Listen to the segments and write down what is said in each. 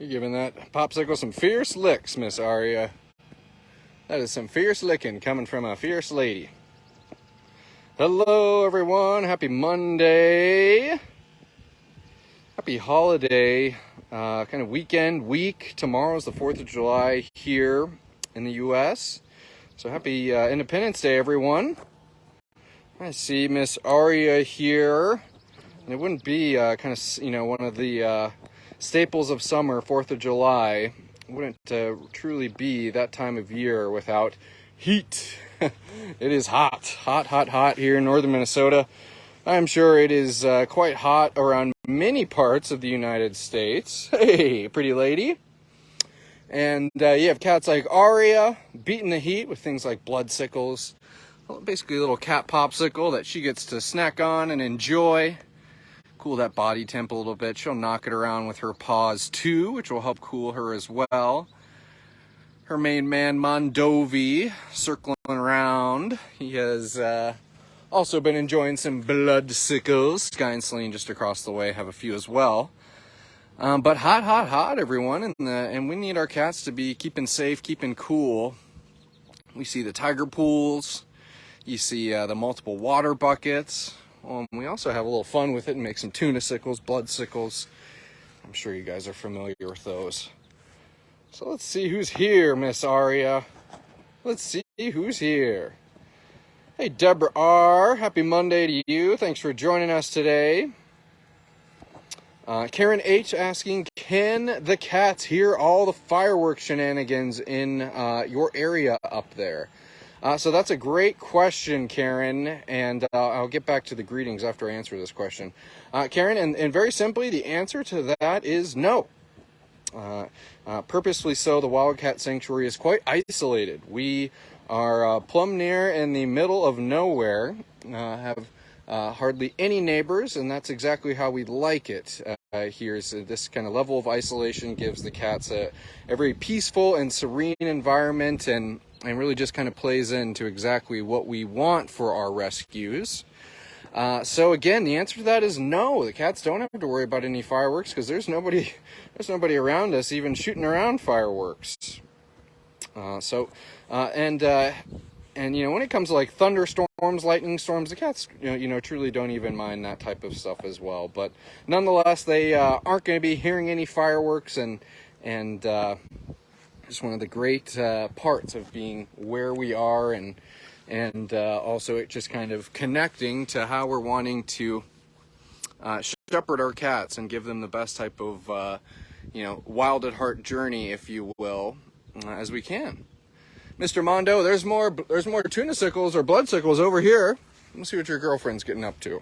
You're giving that popsicle some fierce licks, Miss Aria. That is some fierce licking coming from a fierce lady. Hello, everyone. Happy Monday. Happy holiday, kind of week. Tomorrow's the 4th of July here in the U.S. So happy Independence Day, everyone. I see Miss Aria here. And it wouldn't be kind of, one of the staples of summer, 4th of July. It wouldn't truly be that time of year without heat. It is hot here in northern Minnesota. I'm sure it is quite hot around many parts of the United States. Hey, pretty lady. And you have cats like Aria beating the heat with things like blood sickles. Well, basically a little cat popsicle that she gets to snack on and enjoy. Cool that body temp a little bit. She'll knock it around with her paws too, which will help cool her as well. Her main man, Mondovi, circling around. He has also been enjoying some blood sickles. Sky and Celine just across the way have a few as well. But hot, everyone. And we need our cats to be keeping safe, keeping cool. We see the tiger pools. You see the multiple water buckets. We also have a little fun with it and make some tuna sickles, blood sickles. I'm sure you guys are familiar with those. So let's see who's here, Miss Aria. Let's see who's here. Hey, Deborah R. Happy Monday to you. Thanks for joining us today. Karen H. asking, can the cats hear all the fireworks shenanigans in your area up there? So that's a great question, Karen, and I'll get back to the greetings after I answer this question. Karen, and very simply, the answer to that is no. Purposely so, the Wildcat Sanctuary is quite isolated. We are plumb near in the middle of nowhere, have hardly any neighbors, and that's exactly how we like it. Here is this kind of level of isolation gives the cats a very peaceful and serene environment, and really just kind of plays into exactly what we want for our rescues. So again, the answer to that is no. The cats don't have to worry about any fireworks because there's nobody around us even shooting around fireworks. And when it comes to like thunderstorms, lightning storms, the cats truly don't even mind that type of stuff as well. But nonetheless, they aren't going to be hearing any fireworks, and just one of the great parts of being where we are, and also it just kind of connecting to how we're wanting to shepherd our cats and give them the best type of wild at heart journey, if you will, as we can. Mr. Mondo, there's more tuna sickles or blood sickles over here. Let's see what your girlfriend's getting up to.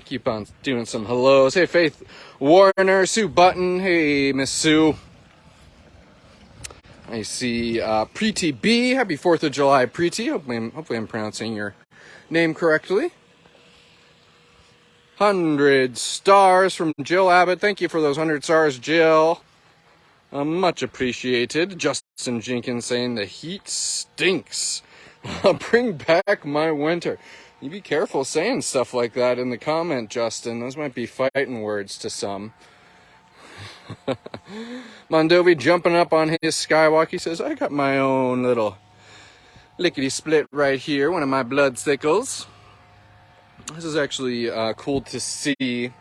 Keep on doing some hellos. Hey, Faith Warner, Sue Button. Hey, Miss Sue. I see Preeti B. Happy 4th of July, Preeti. Hopefully I'm pronouncing your name correctly. 100 stars from Jill Abbott. Thank you for those 100 stars, Jill. Much appreciated. Justin Jenkins saying the heat stinks. Bring back my winter. You be careful saying stuff like that in the comment, Justin. Those might be fighting words to some. Mondovi jumping up on his skywalk. He says, I got my own little lickety split right here. One of my blood sickles. This is actually cool to see.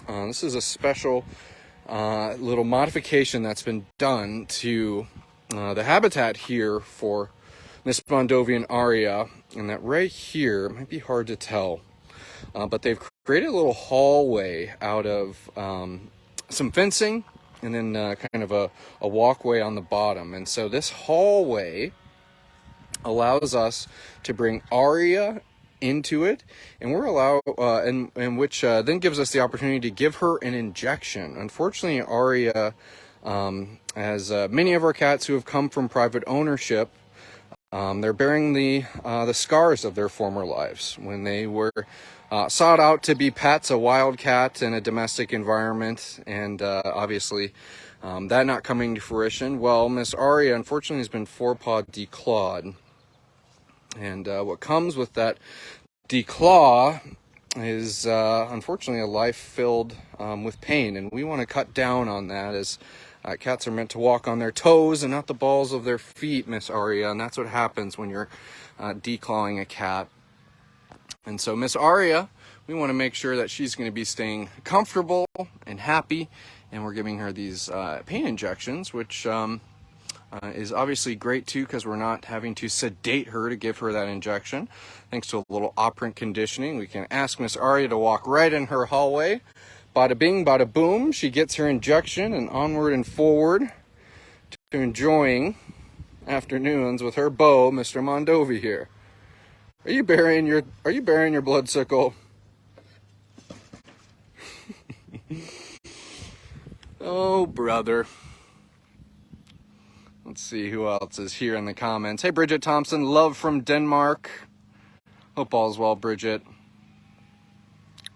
This is a special little modification that's been done to the habitat here for Miss Mondovi and Aria, and that right here might be hard to tell, but they've created a little hallway out of some fencing and then kind of a walkway on the bottom. And so this hallway allows us to bring Aria into it, and we're allowed, and which then gives us the opportunity to give her an injection. Unfortunately, Aria, as many of our cats who have come from private ownership, they're bearing the scars of their former lives when they were sought out to be pets, a wildcat in a domestic environment, and obviously that not coming to fruition. Well, Miss Aria unfortunately has been forepaw declawed, and what comes with that declaw is unfortunately a life filled with pain, and we want to cut down on that, as cats are meant to walk on their toes and not the balls of their feet, Miss Aria, and that's what happens when you're declawing a cat. And so Miss Aria, we want to make sure that she's going to be staying comfortable and happy, and we're giving her these pain injections, which is obviously great too, because we're not having to sedate her to give her that injection. Thanks to a little operant conditioning, we can ask Miss Aria to walk right in her hallway. Bada bing, bada boom, she gets her injection, and onward and forward to enjoying afternoons with her beau, Mr. Mondovi here. Are you burying your blood sickle? Oh, brother. Let's see who else is here in the comments. Hey, Bridget Thompson, love from Denmark. Hope all's well, Bridget.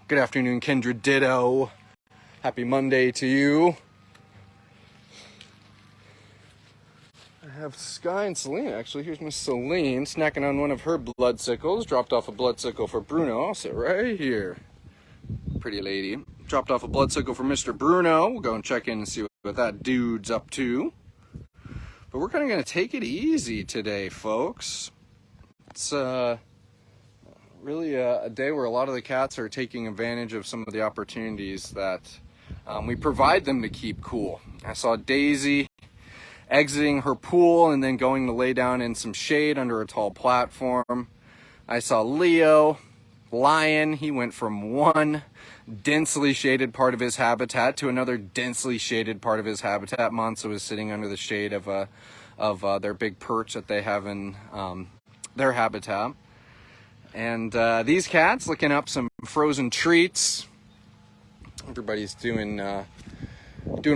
Good afternoon, Kendra Ditto. Happy Monday to you. I have Sky and Celine, actually. Here's Miss Celine snacking on one of her blood sickles. Dropped off a blood sickle for Bruno. I'll sit right here. Pretty lady. Dropped off a blood sickle for Mr. Bruno. We'll go and check in and see what that dude's up to. But we're kind of going to take it easy today, folks. It's really a day where a lot of the cats are taking advantage of some of the opportunities that we provide them to keep cool. I saw Daisy exiting her pool and then going to lay down in some shade under a tall platform. I saw Leo, Lion. He went from one densely shaded part of his habitat to another densely shaded part of his habitat. Monsa was sitting under the shade of their big perch that they have in their habitat. And these cats licking up some frozen treats. Everybody's doing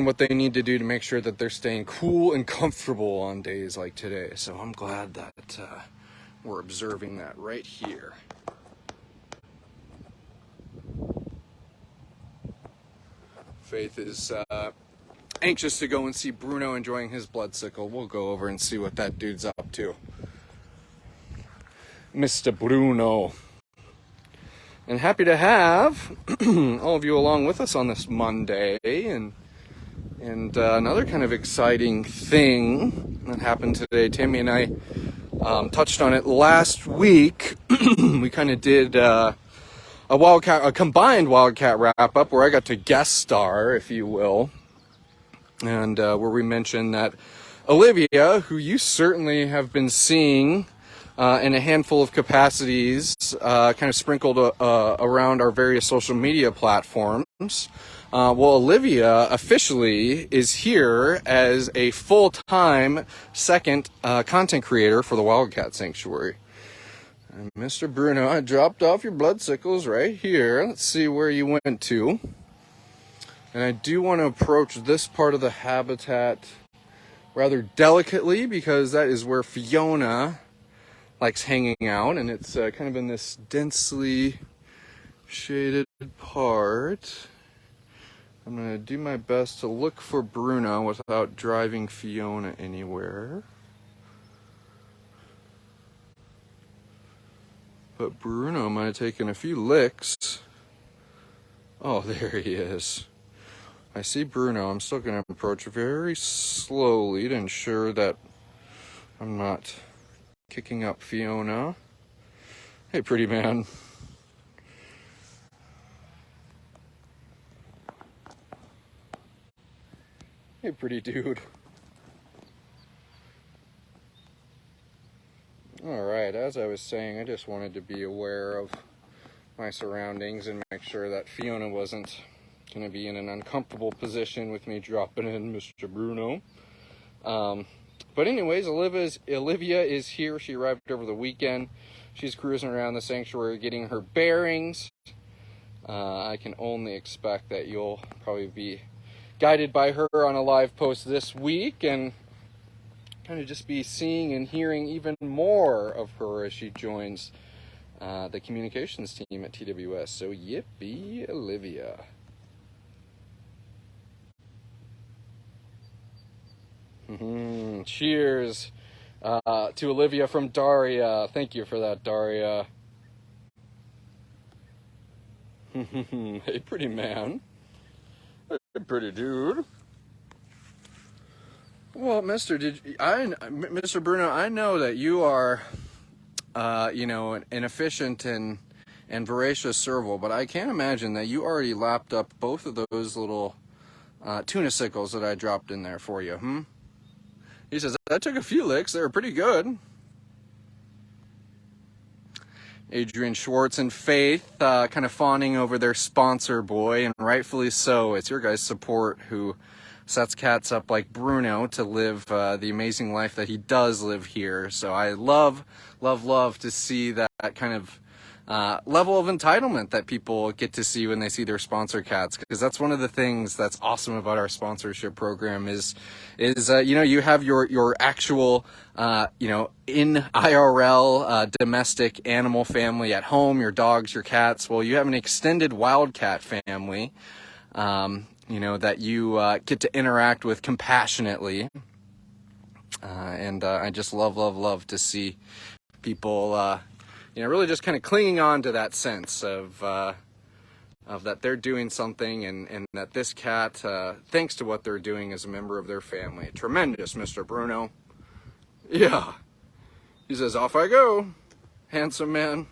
what they need to do to make sure that they're staying cool and comfortable on days like today. So I'm glad that we're observing that right here. Faith is anxious to go and see Bruno enjoying his blood sickle. We'll go over and see what that dude's up to. Mr. Bruno. And happy to have all of you along with us on this Monday. And another kind of exciting thing that happened today, Tammy and I touched on it last week. We kind of did a combined Wildcat wrap-up where I got to guest star, if you will, and where we mentioned that Olivia, who you certainly have been seeing in a handful of capacities, kind of sprinkled around our various social media platforms. Well, Olivia officially is here as a full-time second content creator for the Wildcat Sanctuary. And Mr. Bruno, I dropped off your blood sickles right here. Let's see where you went to. And I do want to approach this part of the habitat rather delicately, because that is where Fiona likes hanging out. And it's kind of in this densely shaded part. I'm going to do my best to look for Bruno without driving Fiona anywhere. But Bruno might have taken a few licks. Oh, there he is. I see Bruno. I'm still going to approach very slowly to ensure that I'm not kicking up Fiona. Hey, pretty man. Hey, pretty dude. Alright, as I was saying, I just wanted to be aware of my surroundings and make sure that Fiona wasn't going to be in an uncomfortable position with me dropping in Mr. Bruno. But anyways, Olivia is here. She arrived over the weekend. She's cruising around the sanctuary getting her bearings. I can only expect that you'll probably be guided by her on a live post this week, and kind of just be seeing and hearing even more of her as she joins the communications team at TWS. So yippee, Olivia. Cheers to Olivia from Daria. Thank you for that, Daria. Hey, pretty man. Hey, pretty dude. Well, Mr. Bruno, I know that you are, an efficient and voracious serval, but I can't imagine that you already lapped up both of those little tuna sickles that I dropped in there for you. He says, I took a few licks. They were pretty good. Adrian Schwartz and Faith kind of fawning over their sponsor boy, and rightfully so. It's your guys' support who sets cats up like Bruno to live the amazing life that he does live here. So I love to see that kind of level of entitlement that people get to see when they see their sponsor cats, because that's one of the things that's awesome about our sponsorship program is you have your actual in IRL domestic animal family at home, your dogs, your cats. Well, you have an extended Wildcat family that you get to interact with compassionately, and I just love to see people really just kind of clinging on to that sense of that they're doing something, and that this cat, thanks to what they're doing, is a member of their family. Tremendous, Mr. Bruno. Yeah. He says, off I go, handsome man.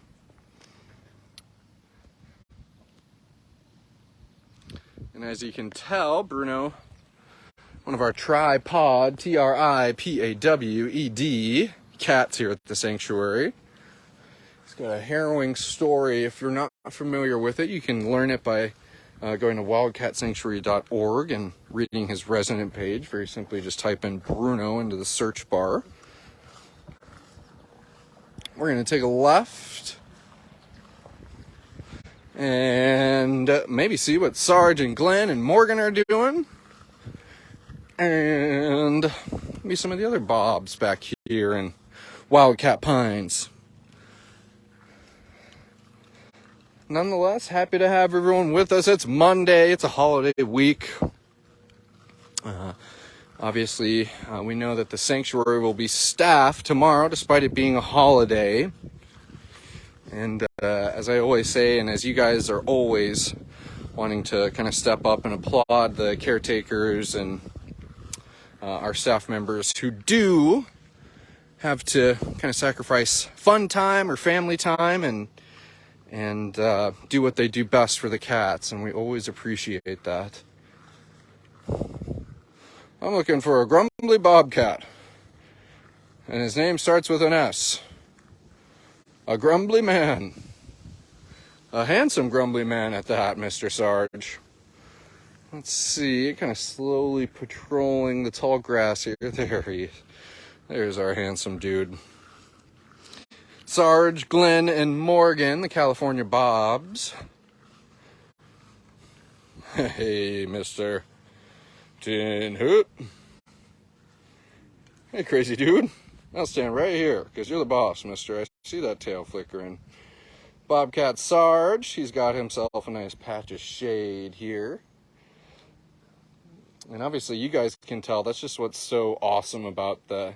And as you can tell, Bruno, one of our tripod, TRIPAWED cats here at the sanctuary. It's got a harrowing story. If you're not familiar with it, you can learn it by going to wildcatsanctuary.org and reading his resident page. Very simply, just type in Bruno into the search bar. We're going to take a left and maybe see what Sarge and Glenn and Morgan are doing. And maybe some of the other Bobs back here in Wildcat Pines. Nonetheless, happy to have everyone with us. It's Monday. It's a holiday week. Obviously, we know that the sanctuary will be staffed tomorrow, despite it being a holiday. And as I always say, and as you guys are always wanting to kind of step up and applaud the caretakers and our staff members who do have to kind of sacrifice fun time or family time and do what they do best for the cats, and we always appreciate that. I'm looking for a grumbly bobcat, and his name starts with an S. A grumbly man. A handsome grumbly man at that, Mr. Sarge. Let's see, kind of slowly patrolling the tall grass here. There's our handsome dude. Sarge, Glenn, and Morgan, the California Bobs. Hey, Mr. Tin Hoot. Hey, crazy dude. I'll stand right here, because you're the boss, mister. I see that tail flickering. Bobcat Sarge, he's got himself a nice patch of shade here. And obviously, you guys can tell, that's just what's so awesome about the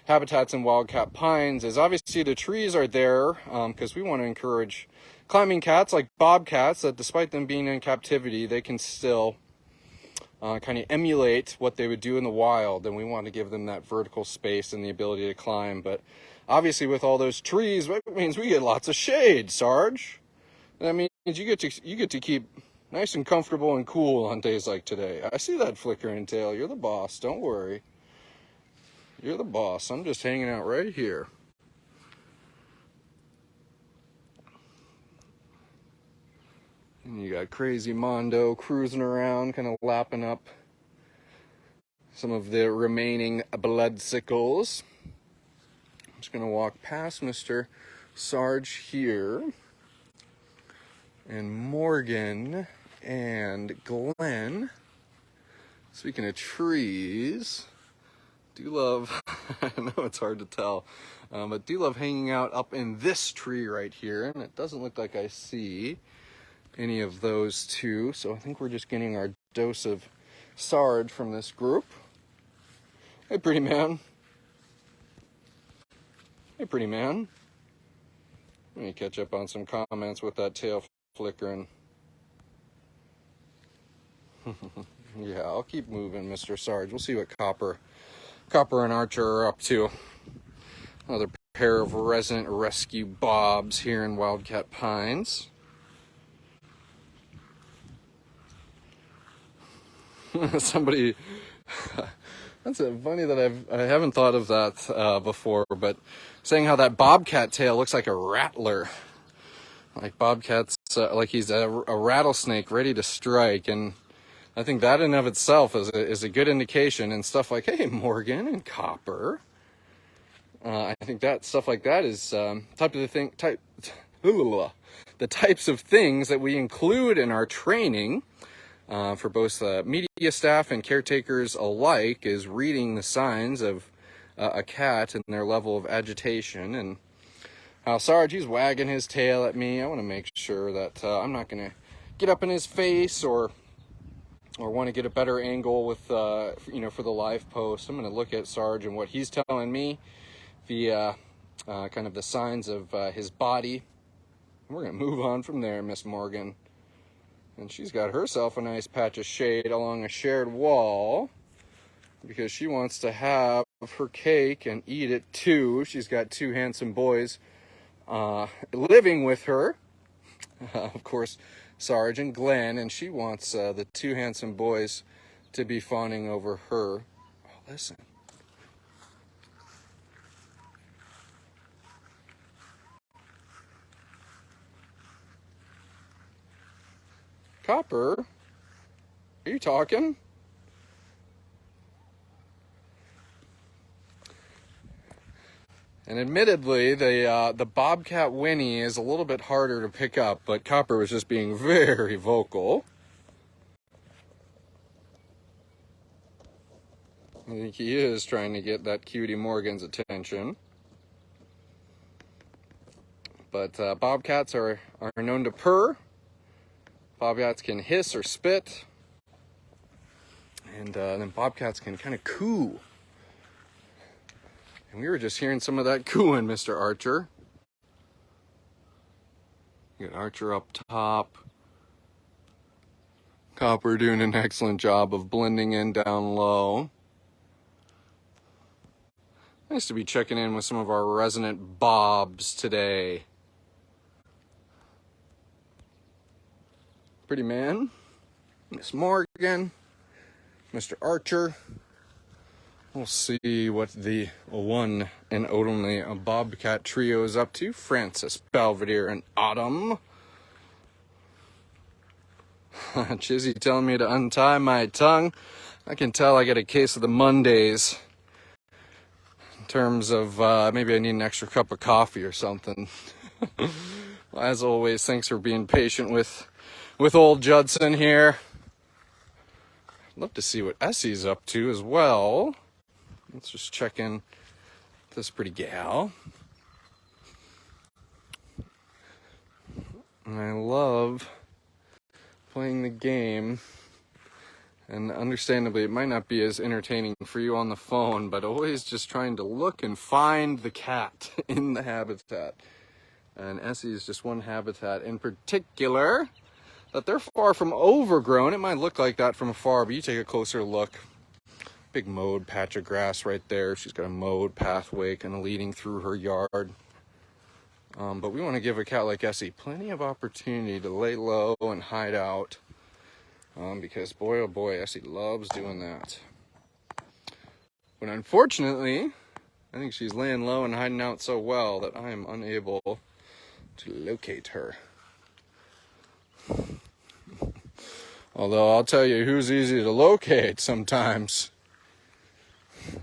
habitats in Wildcat Pines, is obviously the trees are there because we want to encourage climbing cats like bobcats that, despite them being in captivity, they can still kind of emulate what they would do in the wild, and we want to give them that vertical space and the ability to climb. But obviously, with all those trees, that means we get lots of shade, Sarge. That means you get to keep nice and comfortable and cool on days like today. I see that flickering tail. You're the boss. Don't worry. You're the boss. I'm just hanging out right here. And you got crazy Mondo cruising around, kind of lapping up some of the remaining blood sickles. I'm just going to walk past Mr. Sarge here. And Morgan and Glenn, speaking of trees, do love, I know it's hard to tell, but do love hanging out up in this tree right here. And it doesn't look like I see any of those two. So I think we're just getting our dose of Sarge from this group. Hey, pretty man. Hey, pretty man. Let me catch up on some comments with that tail flickering. Yeah, I'll keep moving, Mr. Sarge. We'll see what Copper and Archer are up to. Another pair of resident rescue bobs here in Wildcat Pines. Somebody, that's funny that I haven't thought of that before, but saying how that bobcat tail looks like a rattler. Like Bobcat's, like he's a rattlesnake ready to strike, and I think that in of itself is a good indication. And stuff like, hey, Morgan and Copper, I think that stuff like that is the types of things that we include in our training for both media staff and caretakers alike, is reading the signs of a cat and their level of agitation. And Sarge, he's wagging his tail at me. I want to make sure that I'm not going to get up in his face or want to get a better angle with, for the live post. I'm going to look at Sarge and what he's telling me via kind of the signs of his body. We're going to move on from there, Miss Morgan. And she's got herself a nice patch of shade along a shared wall because she wants to have her cake and eat it too. She's got two handsome boys living with her, of course, Sarge and Glenn, and she wants the two handsome boys to be fawning over her. Oh, listen. Copper, are you talking? And admittedly, the Bobcat whinny is a little bit harder to pick up, but Copper was just being very vocal. I think he is trying to get that cutie Morgan's attention. But Bobcats are known to purr. Bobcats can hiss or spit. And then Bobcats can kind of coo. And we were just hearing some of that cooing, Mr. Archer. You got Archer up top. Copper doing an excellent job of blending in down low. Nice to be checking in with some of our resident bobs today. Pretty man, Miss Morgan, Mr. Archer. We'll see what the one and only Bobcat trio is up to. Francis, Belvedere, and Autumn. Chizzy telling me to untie my tongue. I can tell I get a case of the Mondays. In terms of maybe I need an extra cup of coffee or something. Well, as always, thanks for being patient with old Judson here. I'd love to see what Essie's up to as well. Let's just check in with this pretty gal. And I love playing the game. And understandably, it might not be as entertaining for you on the phone, but always just trying to look and find the cat in the habitat. And Essie is just one habitat in particular that they're far from overgrown. It might look like that from afar, but you take a closer look. Big mowed patch of grass right there. She's got a mowed pathway kind of leading through her yard. But we want to give a cat like Essie plenty of opportunity to lay low and hide out. Because boy, oh boy, Essie loves doing that. But unfortunately, I think she's laying low and hiding out so well that I am unable to locate her. Although I'll tell you who's easy to locate sometimes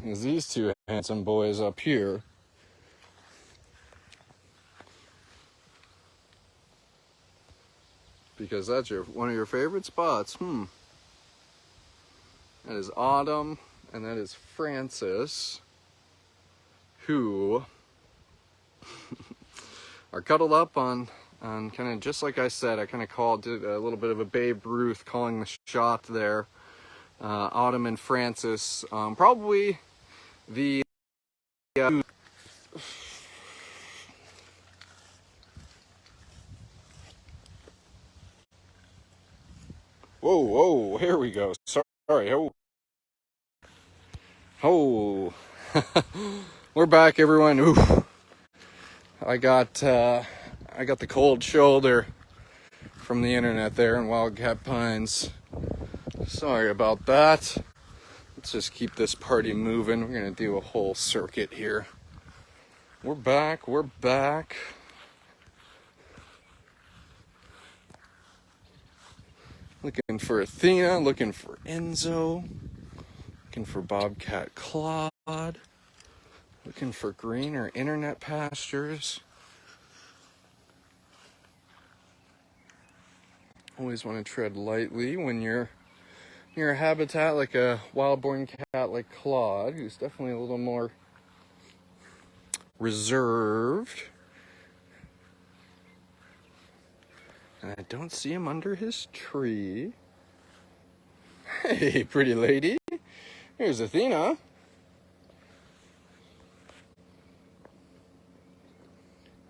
is these two handsome boys up here. Because that's one of your favorite spots. That is Autumn, and that is Francis, who are cuddled up on kind of just like I said. I kind of did a little bit of a Babe Ruth calling the shot there. Autumn and Francis, probably the Whoa, whoa, here we go. Sorry. Oh. We're back, everyone. Ooh. I got the cold shoulder from the internet there in Wildcat Pines. Sorry about that. Let's just keep this party moving. We're gonna do a whole circuit here. We're back. Looking for Athena, looking for Enzo, looking for Bobcat Claude, looking for greener internet pastures. Always want to tread lightly when you're near a habitat like a wild-born cat like Claude, who's definitely a little more reserved. And I don't see him under his tree. Hey, pretty lady. Here's Athena.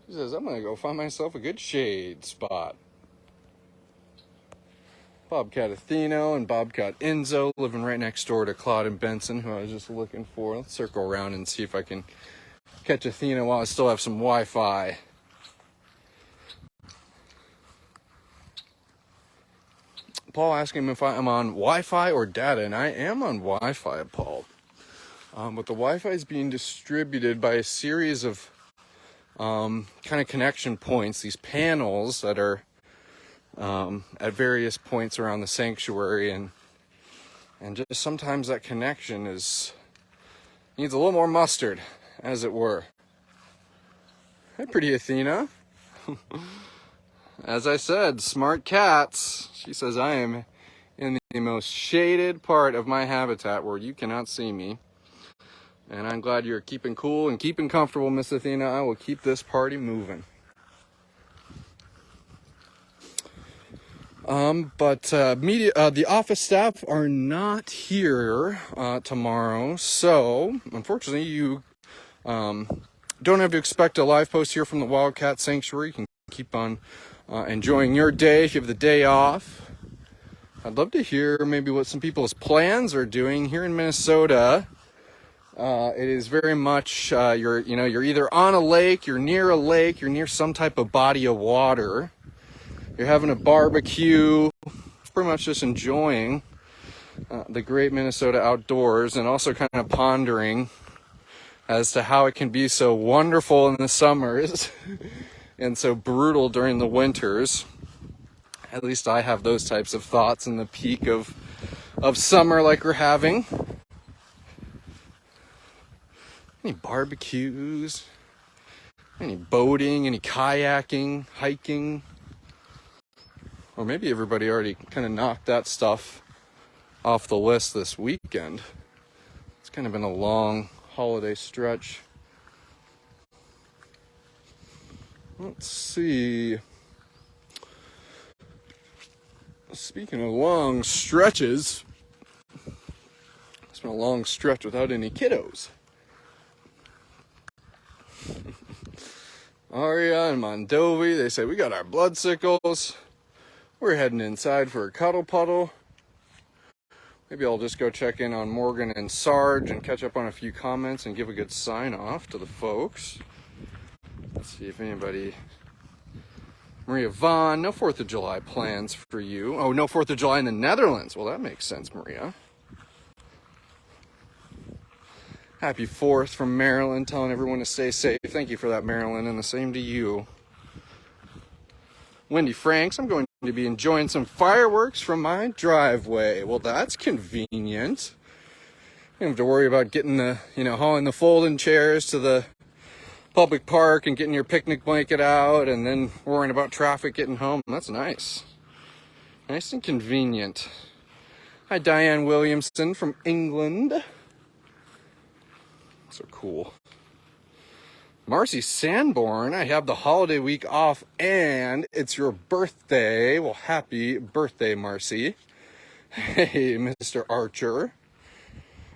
She says, I'm going to go find myself a good shade spot. Bobcat Athena and Bobcat Enzo living right next door to Claude and Benson, who I was just looking for. Let's circle around and see if I can catch Athena while I still have some Wi-Fi. Paul asking if I'm on Wi-Fi or data, and I am on Wi-Fi, Paul. But the Wi-Fi is being distributed by a series of kind of connection points, these panels that are at various points around the sanctuary, and just sometimes that connection needs a little more mustard, as it were. Hey, pretty Athena. As I said, smart cats. She says I am in the most shaded part of my habitat where you cannot see me. And I'm glad you're keeping cool and keeping comfortable, Miss Athena. I will keep this party moving. But the office staff are not here tomorrow, so unfortunately you don't have to expect a live post here from the Wildcat Sanctuary. You can keep on enjoying your day if you have the day off. I'd love to hear maybe what some people's plans are doing here in Minnesota. It is very much you're either on a lake, you're near a lake, you're near some type of body of water. You're having a barbecue, pretty much just enjoying the great Minnesota outdoors, and also kind of pondering as to how it can be so wonderful in the summers and so brutal during the winters. At least I have those types of thoughts in the peak of summer like we're having. Any barbecues? Any boating? Any kayaking? Hiking? Or maybe everybody already kind of knocked that stuff off the list this weekend. It's kind of been a long holiday stretch. Let's see. Speaking of long stretches, it's been a long stretch without any kiddos. Aria and Mondovi, they say, we got our blood sickles. We're heading inside for a cuddle puddle. Maybe I'll just go check in on Morgan and Sarge and catch up on a few comments and give a good sign off to the folks. Let's see if anybody... Maria Vaughn, no 4th of July plans for you. Oh, no 4th of July in the Netherlands. Well, that makes sense, Maria. Happy 4th from Maryland, telling everyone to stay safe. Thank you for that, Maryland, and the same to you. Wendy Franks, I'm going to be enjoying some fireworks from my driveway. Well, that's convenient. You don't have to worry about getting hauling the folding chairs to the public park and getting your picnic blanket out and then worrying about traffic getting home. That's nice. Nice and convenient. Hi, Diane Williamson from England. So cool. Marcy Sanborn, I have the holiday week off and it's your birthday. Well, happy birthday, Marcy. Hey, Mr. Archer.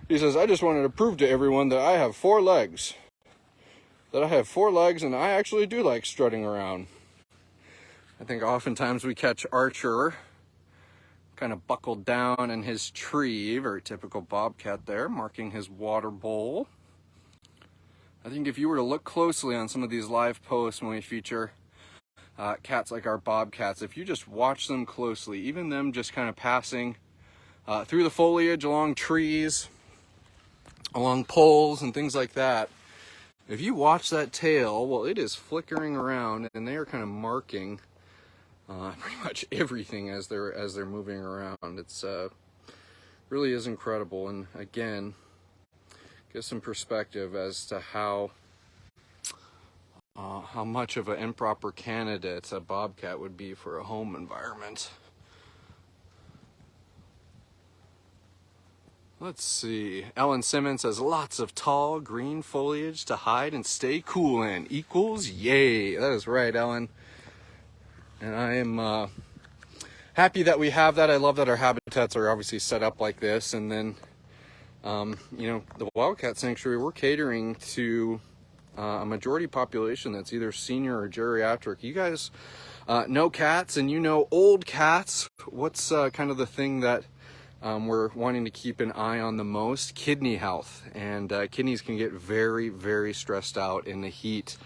He says, I just wanted to prove to everyone that I have 4 legs. That I have 4 legs and I actually do like strutting around. I think oftentimes we catch Archer kind of buckled down in his tree. Very typical bobcat there, marking his water bowl. I think if you were to look closely on some of these live posts when we feature cats like our bobcats, if you just watch them closely, even them just kind of passing through the foliage, along trees, along poles and things like that, if you watch that tail, well, it is flickering around, and they are kind of marking pretty much everything as they're moving around. It's really is incredible, and again, gives some perspective as to how much of an improper candidate a bobcat would be for a home environment. Let's see. Ellen Simmons says lots of tall green foliage to hide and stay cool in equals yay. That is right, Ellen. And I am happy that we have that. I love that our habitats are obviously set up like this. And then, the Wildcat Sanctuary, we're catering to a majority population that's either senior or geriatric. You guys know cats, and you know old cats. What's kind of the thing that we're wanting to keep an eye on the most? Kidney health. And kidneys can get very, very stressed out in the heat.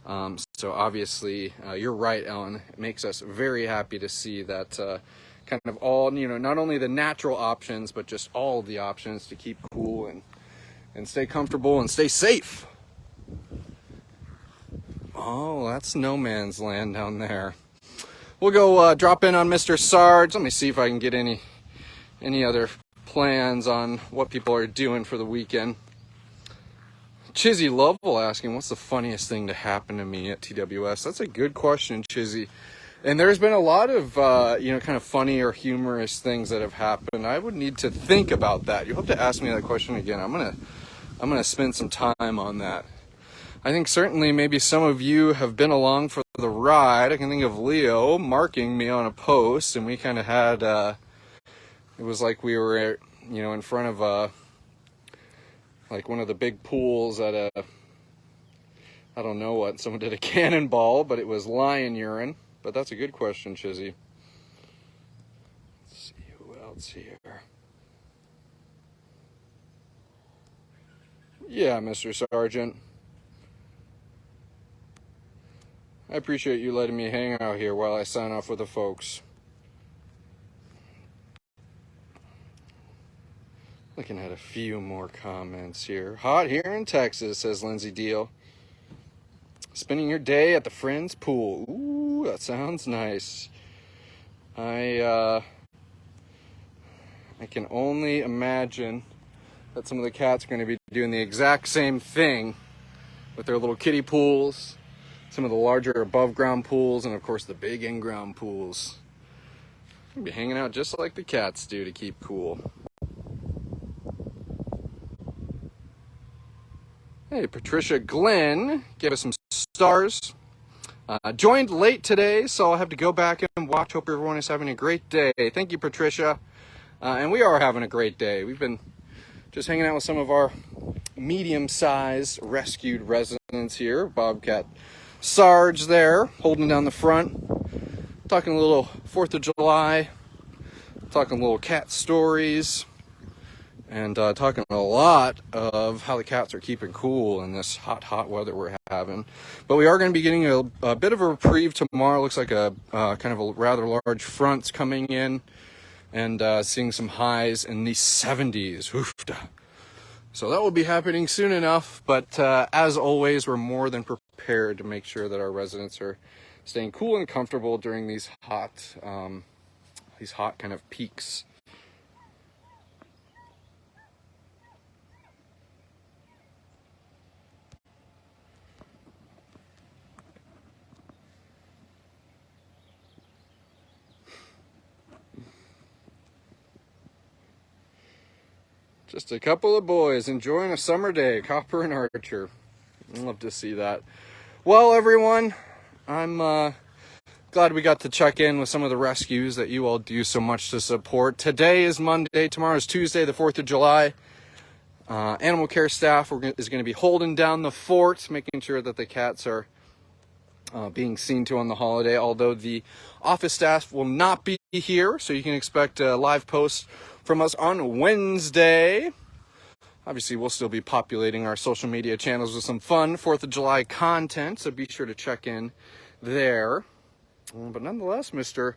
So obviously, you're right, Ellen. It makes us very happy to see that kind of all, not only the natural options, but just all of the options to keep cool and stay comfortable and stay safe. Oh, that's no man's land down there. We'll go drop in on Mr. Sarge. Let me see if I can get any other plans on what people are doing for the weekend. Chizzy Lovell asking, what's the funniest thing to happen to me at TWS? That's a good question, Chizzy. And there's been a lot of, kind of funny or humorous things that have happened. I would need to think about that. You'll have to ask me that question again. I'm gonna spend some time on that. I think certainly maybe some of you have been along for the ride. I can think of Leo marking me on a post, and we kind of had, it was like we were, in front of like one of the big pools at I don't know what, someone did a cannonball, but it was lion urine. But that's a good question, Chizzy. Let's see who else here. Yeah, Mr. Sergeant. I appreciate you letting me hang out here while I sign off with the folks. Looking at a few more comments here. Hot here in Texas, says Lindsay Deal. Spending your day at the friend's pool. Ooh, that sounds nice. I can only imagine that some of the cats are going to be doing the exact same thing with their little kiddie pools, some of the larger above ground pools, and of course the big in-ground pools. We'll be hanging out just like the cats do to keep cool. Hey, Patricia Glenn gave us some stars. Joined late today, so I'll have to go back and watch. Hope everyone is having a great day. Thank you, Patricia. And we are having a great day. We've been just hanging out with some of our medium-sized rescued residents here. Bobcat Sarge there, holding down the front. Talking a little 4th of July. Talking a little cat stories. And talking a lot of how the cats are keeping cool in this hot weather we're having. But we are going to be getting a bit of a reprieve tomorrow. Looks like a kind of a rather large front's coming in, and seeing some highs in the 70s. Oofda. So that will be happening soon enough. But as always, we're more than prepared to make sure that our residents are staying cool and comfortable during these hot kind of peaks. Just a couple of boys enjoying a summer day, Copper and Archer. I'd love to see that. Well, everyone, I'm glad we got to check in with some of the rescues that you all do so much to support. Today is Monday, tomorrow is Tuesday, the 4th of July. Animal care staff is going to be holding down the fort, making sure that the cats are being seen to on the holiday, although the office staff will not be here, so you can expect a live post from us on Wednesday. Obviously, we'll still be populating our social media channels with some fun 4th of July content, so be sure to check in there. But nonetheless, Mr.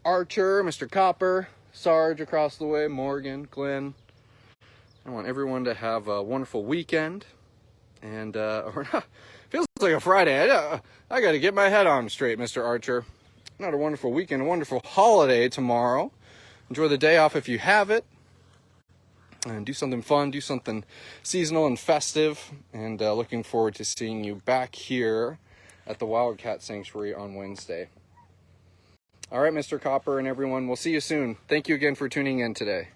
Archer, Mr. Copper, Sarge across the way, Morgan, Glenn, I want everyone to have a wonderful weekend. And feels like a Friday. I got to get my head on straight, Mr. Archer. Not a wonderful weekend, a wonderful holiday tomorrow. Enjoy the day off if you have it. And do something fun, do something seasonal and festive. And looking forward to seeing you back here at the Wildcat Sanctuary on Wednesday. All right, Mr. Copper and everyone, we'll see you soon. Thank you again for tuning in today.